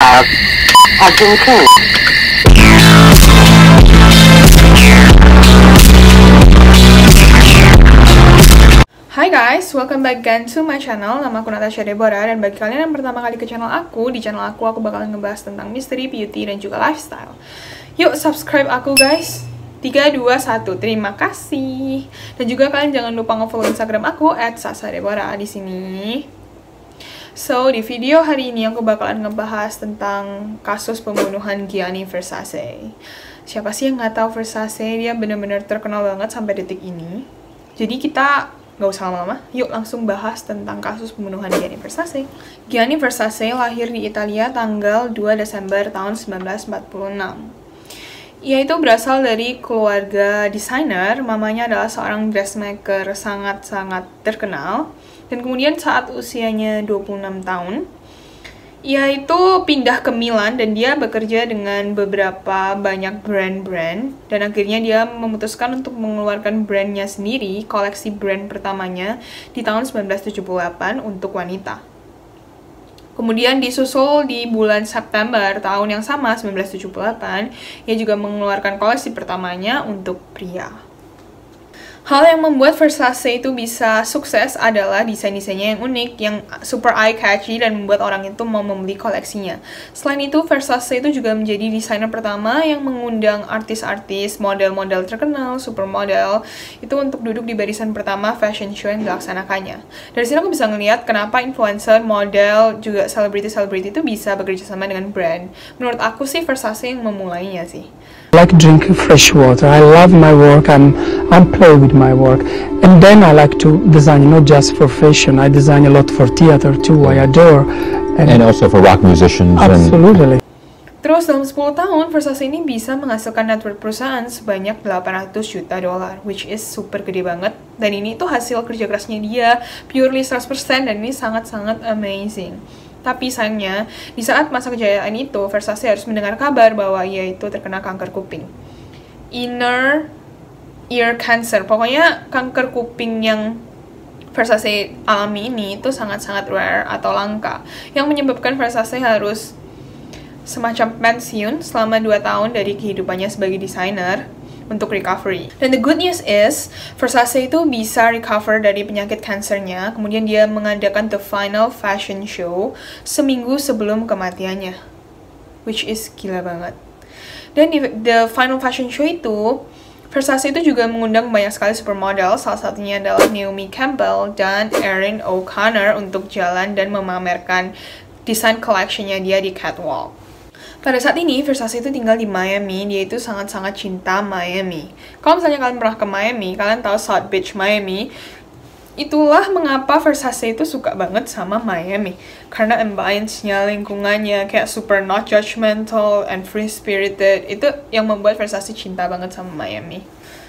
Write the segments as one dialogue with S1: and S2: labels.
S1: have been tuned.
S2: Hai guys, welcome back again to my channel. Nama aku Natasha Deborah, dan bagi kalian yang pertama kali ke channel aku, di channel aku bakalan ngebahas tentang mystery, beauty, dan juga lifestyle. Yuk subscribe aku guys. 3, 2, 1. Terima kasih. Dan juga kalian jangan lupa nge-follow Instagram aku @sasadeborah di sini. So, di video hari ini aku bakalan ngebahas tentang kasus pembunuhan Gianni Versace. Siapa sih yang nggak tahu Versace? Dia bener-bener terkenal banget sampai detik ini. Jadi kita nggak usah lama-lama, yuk langsung bahas tentang kasus pembunuhan Gianni Versace. Gianni Versace lahir di Italia tanggal 2 Desember tahun 1946. Ia itu berasal dari keluarga desainer, mamanya adalah seorang dressmaker sangat-sangat terkenal. Dan kemudian saat usianya 26 tahun, ia itu pindah ke Milan dan dia bekerja dengan beberapa banyak brand-brand. Dan akhirnya dia memutuskan untuk mengeluarkan brandnya sendiri, koleksi brand pertamanya di tahun 1978 untuk wanita. Kemudian disusul di bulan September tahun yang sama, 1978, ia juga mengeluarkan koleksi pertamanya untuk pria. Hal yang membuat Versace itu bisa sukses adalah desain-desainnya yang unik, yang super eye-catchy dan membuat orang itu mau membeli koleksinya. Selain itu, Versace itu juga menjadi desainer pertama yang mengundang artis-artis, model-model terkenal, supermodel, itu untuk duduk di barisan pertama fashion show yang dilaksanakannya. Dari sini aku bisa ngeliat kenapa influencer, model, juga selebriti-selebriti itu bisa bekerja sama dengan brand. Menurut aku sih Versace yang memulainya sih.
S3: I like drinking fresh water. I love my work. I'm play with my work, and then I like to design not just for fashion. I design a lot for theater too. I adore
S4: and also for rock musicians.
S3: Absolutely.
S2: Terus dalam 10 tahun Versace ini bisa menghasilkan net worth perusahaan sebanyak 800 juta dolar, which is super gede banget. Dan ini tuh hasil kerja kerasnya dia, purely 100%, dan ini sangat-sangat amazing. Tapi sayangnya, di saat masa kejayaan itu, Versace harus mendengar kabar bahwa ia itu terkena kanker kuping. Inner ear cancer. Pokoknya kanker kuping yang Versace alami ini itu sangat-sangat rare atau langka, yang menyebabkan Versace harus semacam pensiun selama 2 tahun dari kehidupannya sebagai desainer untuk recovery. Dan the good news is, Versace itu bisa recover dari penyakit kansernya, kemudian dia mengadakan the final fashion show seminggu sebelum kematiannya, which is gila banget. Dan di the final fashion show itu, Versace itu juga mengundang banyak sekali supermodel, salah satunya adalah Naomi Campbell dan Erin O'Connor untuk jalan dan memamerkan desain collection-nya dia di catwalk. Pada saat ini, Versace itu tinggal di Miami. Dia itu sangat-sangat cinta Miami. Kalau misalnya kalian pernah ke Miami, kalian tahu South Beach, Miami. Itulah mengapa Versace itu suka banget sama Miami. Karena ambience-nya, lingkungannya, kayak super not judgmental and free-spirited. Itu yang membuat Versace cinta banget sama Miami.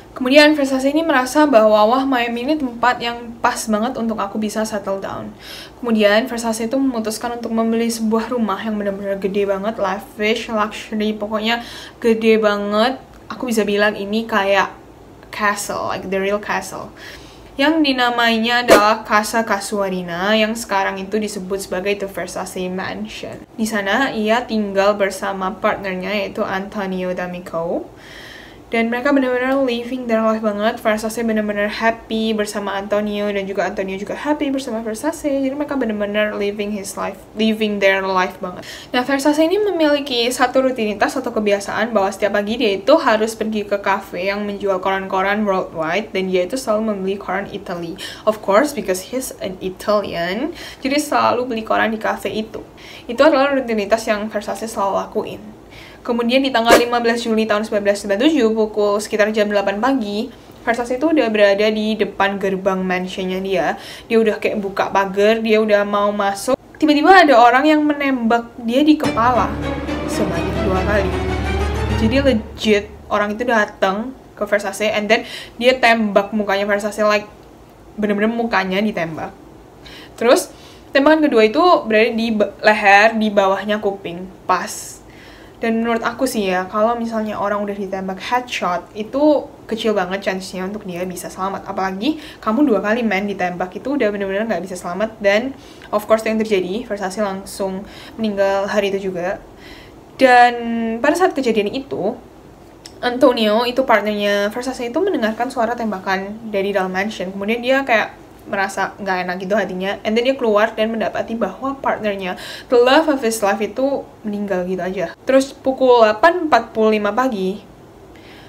S2: Kemudian Versace ini merasa bahwa wah, Miami ini tempat yang pas banget untuk aku bisa settle down. Kemudian Versace itu memutuskan untuk membeli sebuah rumah yang benar-benar gede banget, lavish, luxury, pokoknya gede banget. Aku bisa bilang ini kayak castle, like the real castle. Yang dinamainya adalah Casa Casuarina, yang sekarang itu disebut sebagai The Versace Mansion. Di sana ia tinggal bersama partnernya yaitu Antonio D'Amico. Dan mereka benar-benar living their life banget. Versace benar-benar happy bersama Antonio, dan juga Antonio juga happy bersama Versace. Jadi mereka benar-benar living their life banget. Nah, Versace ini memiliki satu rutinitas atau kebiasaan bahwa setiap pagi dia itu harus pergi ke cafe yang menjual koran-koran worldwide, dan dia itu selalu membeli koran Italy. Of course, because he's an Italian, jadi selalu beli koran di cafe itu. Itu adalah rutinitas yang Versace selalu lakuin. Kemudian di tanggal 15 Juli tahun 1997, pukul sekitar jam 8 pagi, Versace itu udah berada di depan gerbang mansionnya dia. Dia udah kayak buka pagar, dia udah mau masuk. Tiba-tiba ada orang yang menembak dia di kepala sebanyak 2 kali. Jadi legit, orang itu datang ke Versace, and then dia tembak mukanya Versace, like bener-bener mukanya ditembak. Terus, tembakan kedua itu berada di leher, di bawahnya kuping, pas. Dan menurut aku sih ya, kalau misalnya orang udah ditembak headshot, itu kecil banget chance-nya untuk dia bisa selamat. Apalagi kamu 2 kali ditembak, itu udah bener-bener nggak bisa selamat. Dan of course yang terjadi, Versace langsung meninggal hari itu juga. Dan pada saat kejadian itu, Antonio, itu partnernya Versace, itu mendengarkan suara tembakan dari dalam mansion. Kemudian dia kayak merasa nggak enak gitu hatinya, and then dia keluar dan mendapati bahwa partnernya, the love of his life, itu meninggal gitu aja. Terus pukul 8.45 pagi,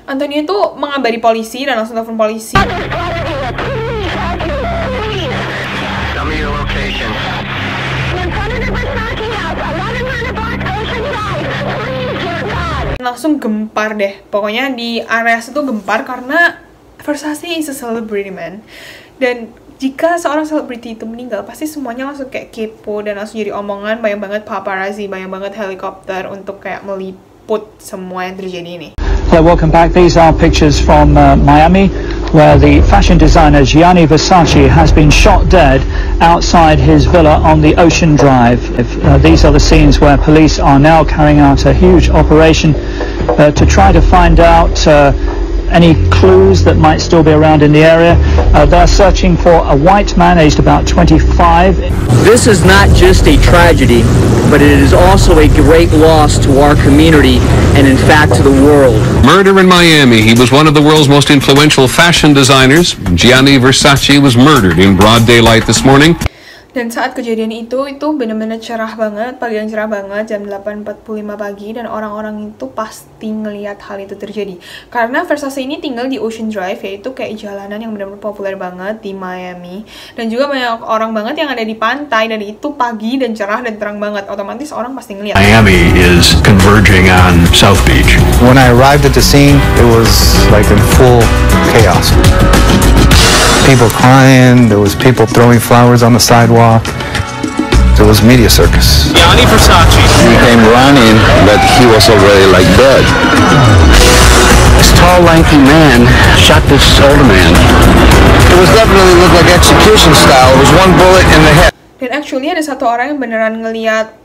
S2: Antonio itu mengabari polisi dan langsung telepon polisi. Langsung gempar deh, pokoknya di area itu gempar karena Versace is a celebrity man. Dan jika seorang selebriti itu meninggal, pasti semuanya langsung kayak kepo dan langsung jadi omongan, banyak banget paparazzi, banyak banget helikopter untuk kayak meliput semua yang terjadi ini.
S1: Hello, welcome back. These are pictures from Miami, where the fashion designer Gianni Versace has been shot dead outside his villa on the Ocean Drive. These are the scenes where police are now carrying out a huge operation to try to find out any clues that might still be around in the area. They're searching for a white man aged about 25.
S5: This is not just a tragedy, but it is also a great loss to our community and in fact to the world.
S6: Murder in Miami. He was one of the world's most influential fashion designers. Gianni Versace was murdered in broad daylight this morning.
S2: Dan saat kejadian itu benar-benar cerah banget, pagi yang cerah banget, jam 8.45 pagi, dan orang-orang itu pasti ngelihat hal itu terjadi. Karena Versace ini tinggal di Ocean Drive, yaitu kayak jalanan yang benar-benar populer banget di Miami. Dan juga banyak orang banget yang ada di pantai, dan itu pagi dan cerah dan terang banget. Otomatis orang pasti ngelihat.
S7: Miami is converging on South Beach.
S8: When I arrived at the scene, it was like in full chaos. People crying, there was people throwing flowers on the sidewalk. It was media circus.
S5: Gianni Versace.
S7: He came running, but he was already like dead.
S5: This tall, lanky man shot this older man.
S8: It was definitely looked like execution style. It was one bullet in the head.
S2: Dan actually ada satu orang yang beneran ngelihat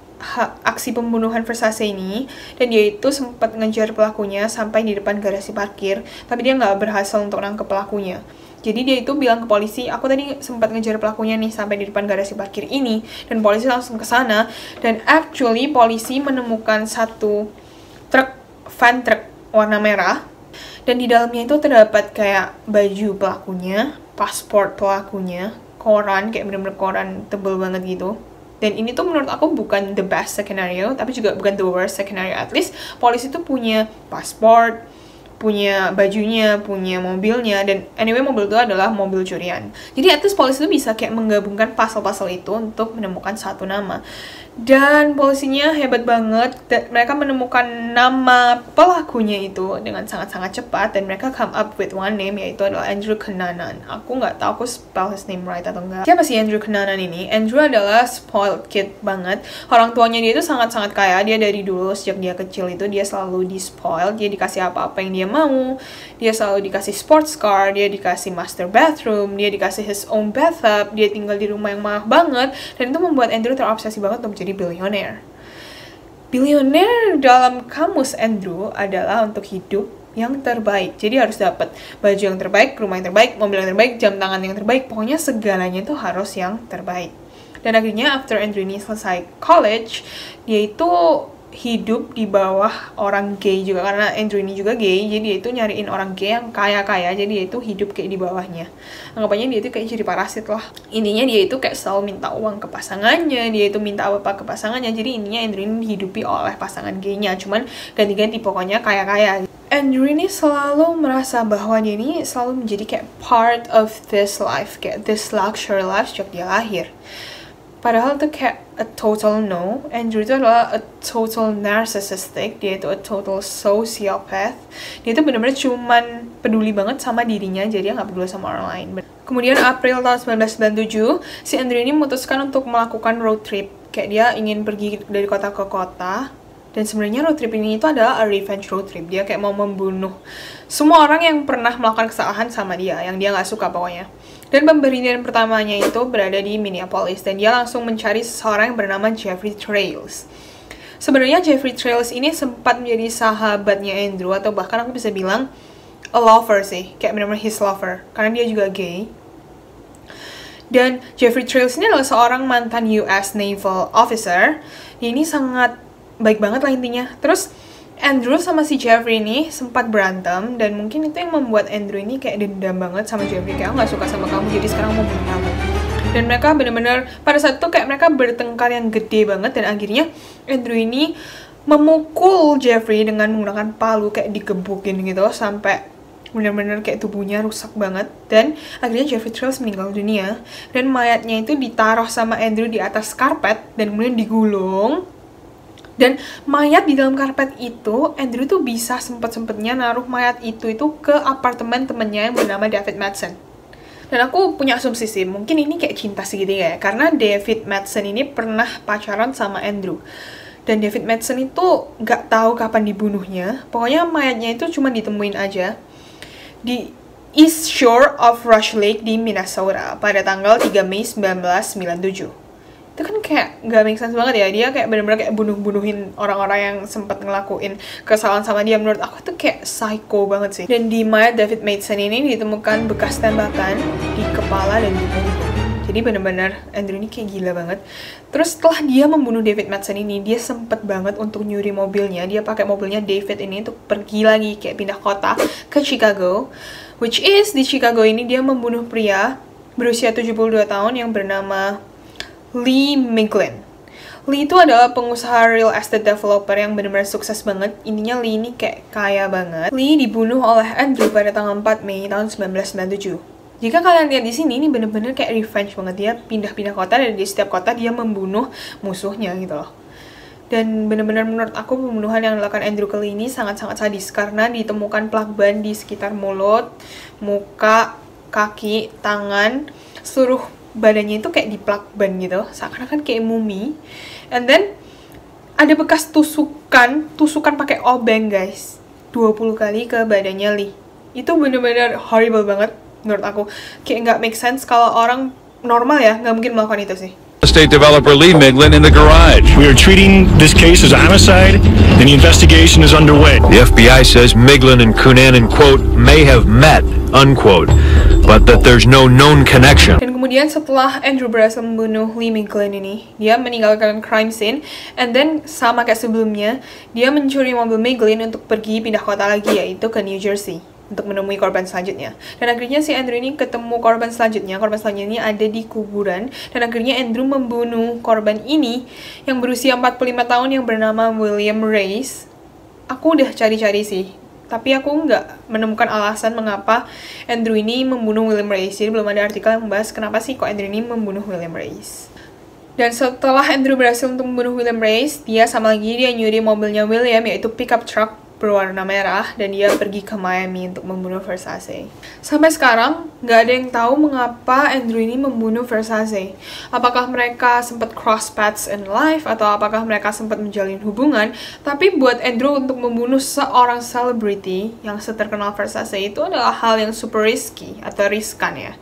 S2: aksi pembunuhan Versace ini, dan dia itu sempat ngejar pelakunya sampai di depan garasi parkir, tapi dia nggak berhasil untuk nangkep pelakunya. Jadi dia itu bilang ke polisi, aku tadi sempat ngejar pelakunya nih sampai di depan garasi parkir ini, dan polisi langsung ke sana. Dan actually polisi menemukan satu van truk warna merah, dan di dalamnya itu terdapat kayak baju pelakunya, paspor pelakunya, koran, kayak bener-bener koran tebel banget gitu. Dan ini tuh menurut aku bukan the best scenario, tapi juga bukan the worst scenario. At least polisi tuh punya paspor, punya bajunya, punya mobilnya, dan anyway mobil itu adalah mobil curian. Jadi at least polisi itu bisa kayak menggabungkan pasal-pasal itu untuk menemukan satu nama. Dan polisinya hebat banget, mereka menemukan nama pelakunya itu dengan sangat-sangat cepat, dan mereka come up with one name, yaitu adalah Andrew Cunanan. Aku nggak tahu aku spell his name right atau enggak. Siapa sih Andrew Cunanan ini? Andrew adalah spoiled kid banget. Orang tuanya dia itu sangat-sangat kaya. Dia dari dulu sejak dia kecil itu dia selalu di spoiled. Dia dikasih apa-apa yang dia mau. Dia selalu dikasih sports car, dia dikasih master bathroom, dia dikasih his own bathtub, dia tinggal di rumah yang mahal banget, dan itu membuat Andrew terobsesi banget untuk jadi billionaire. Billionaire dalam kamus Andrew adalah untuk hidup yang terbaik. Jadi harus dapat baju yang terbaik, rumah yang terbaik, mobil yang terbaik, jam tangan yang terbaik, pokoknya segalanya itu harus yang terbaik. Dan akhirnya after Andrew ini selesai college, dia itu hidup di bawah orang gay juga, karena Andrew ini juga gay, jadi dia itu nyariin orang gay yang kaya-kaya, jadi dia itu hidup kayak di bawahnya. Anggapannya dia itu kayak jadi parasit lah. Intinya dia itu kayak selalu minta uang ke pasangannya, dia itu minta apa ke pasangannya, jadi intinya Andrew ini dihidupi oleh pasangan gaynya, cuman ganti-ganti pokoknya kaya-kaya. Andrew ini selalu merasa bahwa dia ini selalu menjadi kayak part of this life, kayak this luxury life sejak dia lahir. Padahal itu kayak a total no. Andrew itu adalah a total narcissistic. Dia itu a total sociopath. Dia itu benar-benar cuman peduli banget sama dirinya, jadi dia nggak peduli sama orang lain. Kemudian April tahun 1997, si Andrew ini memutuskan untuk melakukan road trip. Kayak dia ingin pergi dari kota ke kota. Dan sebenarnya road trip ini itu adalah a revenge road trip. Dia kayak mau membunuh semua orang yang pernah melakukan kesalahan sama dia, yang dia nggak suka pokoknya. Dan pemberhentian pertamanya itu berada di Minneapolis, dan dia langsung mencari seseorang yang bernama Jeffrey Trails. Sebenarnya Jeffrey Trails ini sempat menjadi sahabatnya Andrew, atau bahkan aku bisa bilang a lover sih, kayak benar-benar his lover, karena dia juga gay. Dan Jeffrey Trails ini adalah seorang mantan US Naval Officer. Dia ini sangat baik banget lah intinya. Terus Andrew sama si Jeffrey ini sempat berantem, dan mungkin itu yang membuat Andrew ini kayak dendam banget sama Jeffrey, kayak aku gak suka sama kamu, jadi sekarang mau bunuh kamu. Dan mereka benar-benar pada saat itu kayak mereka bertengkar yang gede banget, dan akhirnya Andrew ini memukul Jeffrey dengan menggunakan palu, kayak digebukin gitu sampai benar-benar kayak tubuhnya rusak banget. Dan akhirnya Jeffrey Trails meninggal dunia, dan mayatnya itu ditaruh sama Andrew di atas karpet dan kemudian digulung. Dan mayat di dalam karpet itu, Andrew tuh bisa sempet-sempetnya naruh mayat itu ke apartemen temennya yang bernama David Madsen. Dan aku punya asumsi sih, mungkin ini kayak cinta segitiga ya, karena David Madsen ini pernah pacaran sama Andrew. Dan David Madsen itu gak tahu kapan dibunuhnya, pokoknya mayatnya itu cuma ditemuin aja di East Shore of Rush Lake di Minnesota pada tanggal 3 Mei 1997. Itu kan kayak gak make sense banget ya, dia kayak bener-bener kayak bunuhin orang-orang yang sempat ngelakuin kesalahan sama dia. Menurut aku tuh kayak psycho banget sih. Dan di mayat David Madsen ini ditemukan bekas tembakan di kepala dan di punggung. Jadi bener-bener Andrew ini kayak gila banget. Terus setelah dia membunuh David Madsen ini, dia sempet banget untuk nyuri mobilnya. Dia pakai mobilnya David ini untuk pergi lagi, kayak pindah kota ke Chicago. Which is, di Chicago ini dia membunuh pria berusia 72 tahun yang bernama Lee Miglin. Lee itu adalah pengusaha real estate developer yang benar-benar sukses banget. Intinya Lee ini kayak kaya banget. Lee dibunuh oleh Andrew pada tanggal 4 Mei tahun 1997. Jika kalian lihat di sini, ini bener-bener kayak revenge banget. Dia pindah-pindah kota, dan di setiap kota dia membunuh musuhnya gitu loh. Dan bener-bener menurut aku pembunuhan yang dilakukan Andrew ke Lee ini sangat-sangat sadis, karena ditemukan plak ban di sekitar mulut, muka, kaki, tangan, seluruh badannya itu kayak diplak ban gitu, seakan-akan kayak mumi. And then ada bekas tusukan pakai obeng guys, 20 kali ke badannya Lee. Itu bener-bener horrible banget menurut aku, kayak nggak make sense. Kalau orang normal ya nggak mungkin melakukan itu sih.
S9: Estate developer Lee Miglin in the garage.
S10: We are treating this case as a homicide, and the investigation is underway.
S9: The FBI says Miglin and Cunanan, quote, may have met, unquote, but that there's no known connection.
S2: Dan kemudian setelah Andrew berhasil membunuh Lee Miglin ini, dia meninggalkan crime scene, and then sama kayak sebelumnya, dia mencuri mobil Miglin untuk pergi pindah kota lagi, yaitu ke New Jersey, untuk menemui korban selanjutnya. Dan akhirnya si Andrew ini ketemu korban selanjutnya. Korban selanjutnya ada di kuburan. Dan akhirnya Andrew membunuh korban ini yang berusia 45 tahun yang bernama William Reyes. Aku udah cari-cari sih, tapi aku nggak menemukan alasan mengapa Andrew ini membunuh William Reyes. Jadi belum ada artikel yang membahas kenapa sih kok Andrew ini membunuh William Reyes. Dan setelah Andrew berhasil untuk membunuh William Reyes, dia sama lagi dia nyuri mobilnya William, yaitu pickup truck berwarna merah, dan dia pergi ke Miami untuk membunuh Versace. Sampai sekarang, nggak ada yang tahu mengapa Andrew ini membunuh Versace. Apakah mereka sempat cross paths in life, atau apakah mereka sempat menjalin hubungan. Tapi buat Andrew untuk membunuh seorang selebriti yang seterkenal Versace itu adalah hal yang super risky atau riskan ya.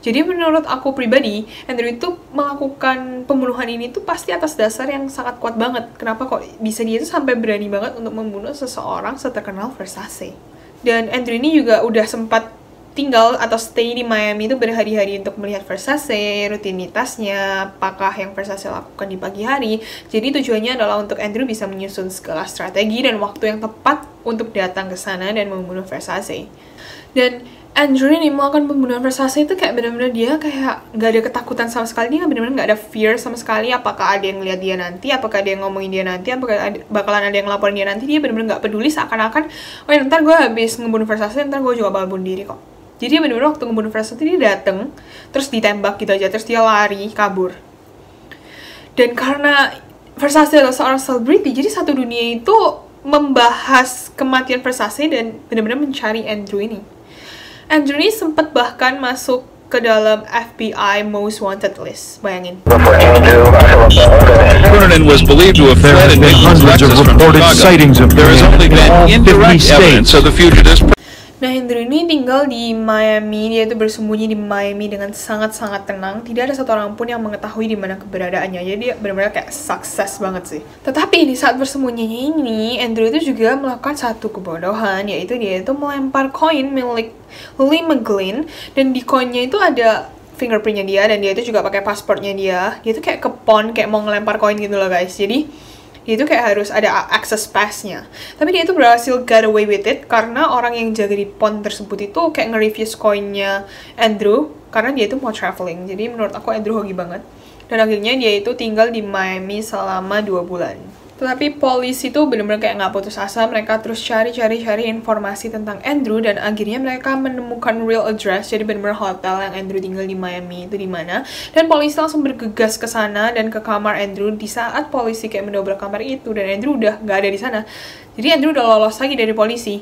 S2: Jadi menurut aku pribadi, Andrew itu melakukan pembunuhan ini tuh pasti atas dasar yang sangat kuat banget. Kenapa kok bisa dia tuh sampai berani banget untuk membunuh seseorang seterkenal Versace. Dan Andrew ini juga udah sempat tinggal atau stay di Miami itu berhari-hari untuk melihat Versace, rutinitasnya, apakah yang Versace lakukan di pagi hari. Jadi tujuannya adalah untuk Andrew bisa menyusun segala strategi dan waktu yang tepat untuk datang ke sana dan membunuh Versace. Dan Andrew ini melakukan pembunuhan Versace itu kayak benar-benar dia kayak gak ada ketakutan sama sekali. Dia benar-benar gak ada fear sama sekali. Apakah ada yang lihat dia nanti, apakah ada yang ngomongin dia nanti, apakah bakalan ada yang laporin dia nanti. Dia benar-benar gak peduli, seakan-akan oh ya ntar gue habis ngebunuh Versace, ntar gue juga bakal bunuh diri kok. Jadi dia benar-benar waktu ngebunuh Versace dia dateng, terus ditembak gitu aja, terus dia lari, kabur. Dan karena Versace adalah seorang selebriti, jadi satu dunia itu membahas kematian Versace dan benar-benar mencari Andrew ini. Andrew ini sempat bahkan masuk ke dalam FBI Most Wanted list. Bayangin.
S9: Cunanan was believed to have fled in Miglin's Lexus from Chicago. There has only been indirect evidence of the fugitive's.
S2: Nah, Andrew ini tinggal di Miami. Dia itu bersembunyi di Miami dengan sangat-sangat tenang. Tidak ada satu orang pun yang mengetahui di mana keberadaannya. Jadi dia benar-benar kayak sukses banget sih. Tetapi di saat bersembunyinya ini, Andrew itu juga melakukan satu kebodohan, yaitu dia itu melempar koin milik Lee McGlynn, dan di koinnya itu ada fingerprintnya dia, dan dia itu juga pakai pasportnya dia. Dia itu kayak ke pond, kayak mau ngelempar koin gitu loh guys. Jadi dia itu kayak harus ada access pass-nya. Tapi dia itu berhasil get away with it karena orang yang jaga di pond tersebut itu kayak nge-refuse koinnya Andrew karena dia itu mau traveling. Jadi menurut aku Andrew hoki banget. Dan akhirnya dia itu tinggal di Miami selama 2 bulan. Tetapi polisi itu benar-benar kayak nggak putus asa. Mereka terus cari informasi tentang Andrew, dan akhirnya mereka menemukan real address. Jadi benar-benar hotel yang Andrew tinggal di Miami itu di mana. Dan polisi langsung bergegas ke sana dan ke kamar Andrew. Di saat polisi kayak mendobrak kamar itu, dan Andrew udah nggak ada di sana. Jadi Andrew udah lolos lagi dari polisi.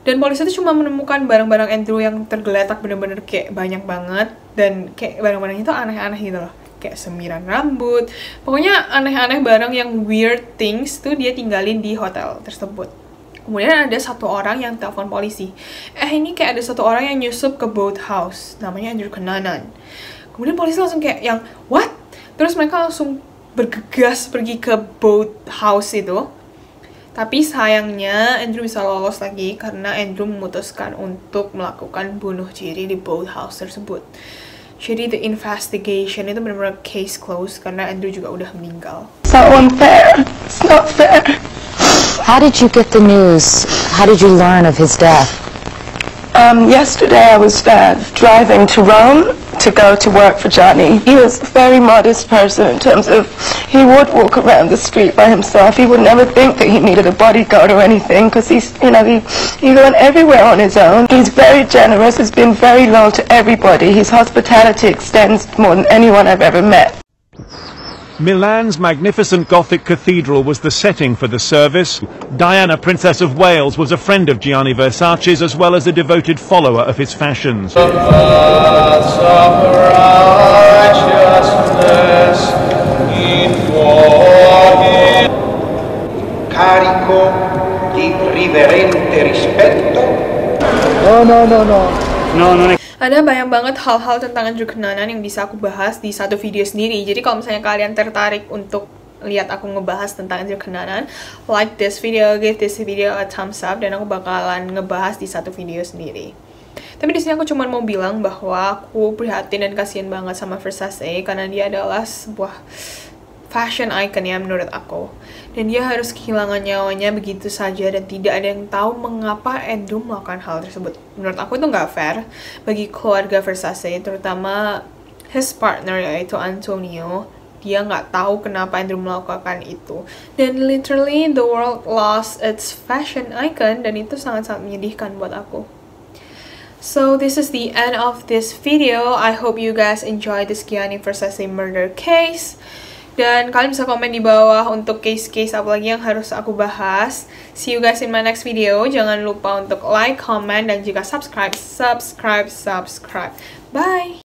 S2: Dan polisi itu cuma menemukan barang-barang Andrew yang tergeletak benar-benar kayak banyak banget, dan kayak barang-barang itu aneh-aneh gitu loh. Kayak semiran rambut, pokoknya aneh-aneh barang yang weird things tuh dia tinggalin di hotel tersebut. Kemudian ada satu orang yang telepon polisi. Ini kayak ada satu orang yang nyusup ke boat house, namanya Andrew Cunanan. Kemudian polisi langsung kayak yang, what? Terus mereka langsung bergegas pergi ke boat house itu. Tapi sayangnya Andrew bisa lolos lagi karena Andrew memutuskan untuk melakukan bunuh diri di boat house tersebut. Jadi the investigation itu benar-benar case closed karena Andrew juga udah meninggal.
S11: So unfair. It's not fair.
S12: How did you get the news? How did you learn of his death?
S11: Yesterday I was driving to Rome to go to work for Johnny. He was a very modest person in terms of he would walk around the street by himself. He would never think that he needed a bodyguard or anything because he went everywhere on his own. He's very generous. He's been very loyal to everybody. His hospitality extends more than anyone I've ever met.
S13: Milan's magnificent Gothic cathedral was the setting for the service. Diana, Princess of Wales, was a friend of Gianni Versace's as well as a devoted follower of his fashions.
S14: Carico di riverente rispetto.
S2: No. Ada banyak banget hal-hal tentang Andrew Cunanan yang bisa aku bahas di satu video sendiri. Jadi kalau misalnya kalian tertarik untuk lihat aku ngebahas tentang Andrew Cunanan, like this video, give this video a thumbs up, dan aku bakalan ngebahas di satu video sendiri. Tapi di sini aku cuma mau bilang bahwa aku prihatin dan kasihan banget sama Versace karena dia adalah sebuah fashion icon ya menurut aku. Dan dia harus kehilangan nyawanya begitu saja dan tidak ada yang tahu mengapa Andrew melakukan hal tersebut. Menurut aku itu nggak fair bagi keluarga Versace, terutama his partner yaitu Antonio. Dia nggak tahu kenapa Andrew melakukan itu. Dan literally the world lost its fashion icon, dan itu sangat-sangat menyedihkan buat aku. So this is the end of this video. I hope you guys enjoyed this Gianni Versace murder case. Dan kalian bisa komen di bawah untuk case-case apa lagi yang harus aku bahas. See you guys in my next video. Jangan lupa untuk like, comment, dan jika subscribe. Bye!